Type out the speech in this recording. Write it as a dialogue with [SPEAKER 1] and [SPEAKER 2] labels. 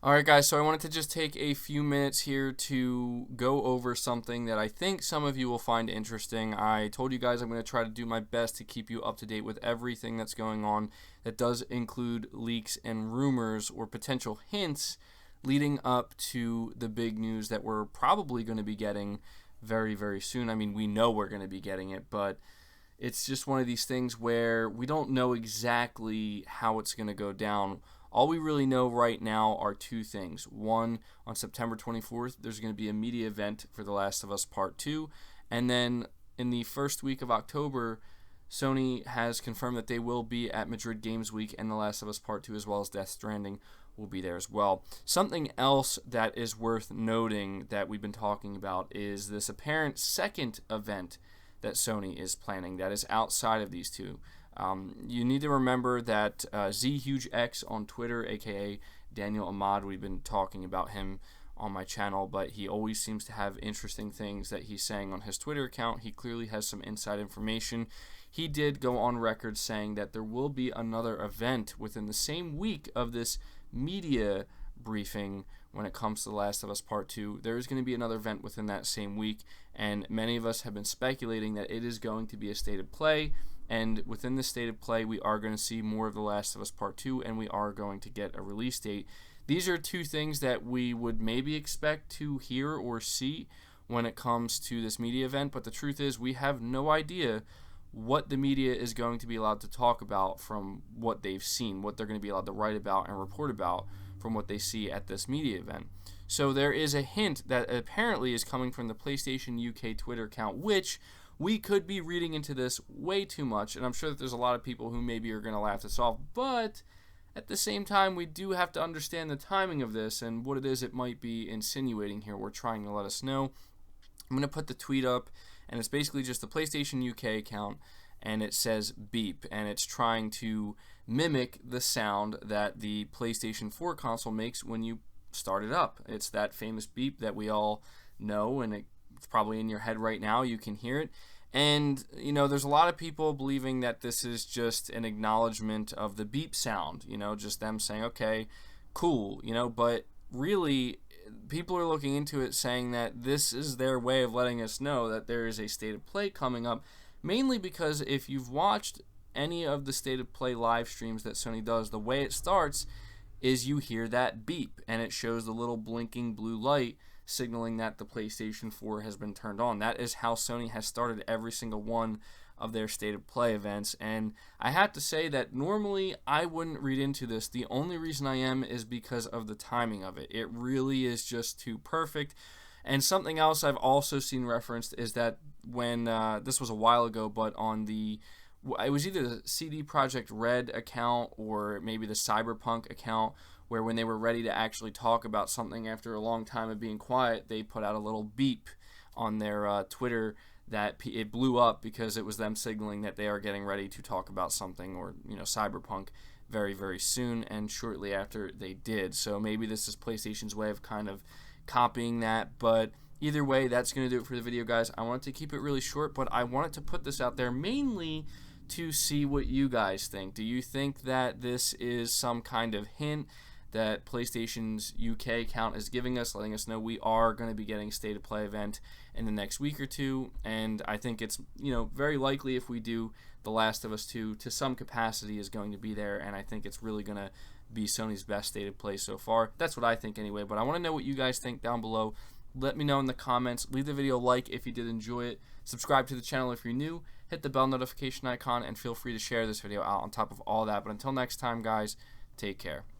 [SPEAKER 1] Alright guys, so I wanted to just take a few minutes here to go over something that I think some of you will find interesting. I told you guys I'm going to try to do my best to keep you up to date with everything that's going on. That does include leaks and rumors or potential hints leading up to the big news that we're probably going to be getting very, very soon. I mean, we know we're going to be getting it, but it's just one of these things where we don't know exactly how it's going to go down. All we really know right now are two things. One, on September 24th, there's going to be a media event for The Last of Us Part 2. And then in the first week of October, Sony has confirmed that they will be at Madrid Games Week, and The Last of Us Part 2 as well as Death Stranding will be there as well. Something else that is worth noting that we've been talking about is this apparent second event that Sony is planning that is outside of these two. You need to remember that ZHugeX on Twitter, aka Daniel Ahmad, we've been talking about him on my channel, but he always seems to have interesting things that he's saying on his Twitter account. He clearly has some inside information. He did go on record saying that there will be another event within the same week of this media briefing when it comes to The Last of Us Part 2. There is going to be another event within that same week, and many of us have been speculating that it is going to be a state of play, and within the state of play we are going to see more of The Last of Us Part 2, and we are going to get a release date. These are two things that we would maybe expect to hear or see when it comes to this media event, but the truth is we have no idea what the media is going to be allowed to talk about from what they've seen, what they're going to be allowed to write about and report about from what they see at this media event. So there is a hint that apparently is coming from the PlayStation UK Twitter account, which we could be reading into this way too much, and I'm sure that there's a lot of people who maybe are going to laugh this off, but at the same time, we do have to understand the timing of this and what it is it might be insinuating here. We're trying to let us know. I'm going to put the tweet up, and it's basically just the PlayStation UK account, and it says beep, and it's trying to mimic the sound that the PlayStation 4 console makes when you start it up. It's that famous beep that we all know, and it's probably in your head right now. You can hear it. And, you know, there's a lot of people believing that this is just an acknowledgement of the beep sound, you know, just them saying, okay, cool, you know, but really people are looking into it saying that this is their way of letting us know that there is a state of play coming up, mainly because if you've watched any of the state of play live streams that Sony does, the way it starts is you hear that beep and it shows the little blinking blue light signaling that the PlayStation 4 has been turned on. That is how Sony has started every single one of their state of play events, and I have to say that normally I wouldn't read into this. The only reason I am is because of the timing of it. It really is just too perfect. And something else I've also seen referenced is that when this was a while ago, but on it was either the CD Projekt Red account or maybe the Cyberpunk account, where when they were ready to actually talk about something after a long time of being quiet, they put out a little beep on their Twitter that it blew up because it was them signaling that they are getting ready to talk about something, or, you know, Cyberpunk very, very soon, and shortly after they did. So maybe this is PlayStation's way of kind of copying that, but either way, that's going to do it for the video, guys. I wanted to keep it really short, but I wanted to put this out there mainly to see what you guys think. Do you think that this is some kind of hint that PlayStation's UK account is giving us, letting us know we are going to be getting a state of play event in the next week or two? And I think it's, you know, very likely if we do, The Last of Us 2 to some capacity is going to be there, and I think it's really going to be Sony's best state of play so far. That's what I think anyway, but I want to know what you guys think down below. Let me know in the comments. Leave the video a like if you did enjoy it. Subscribe to the channel if you're new. Hit the bell notification icon, and feel free to share this video out on top of all that. But until next time, guys, take care.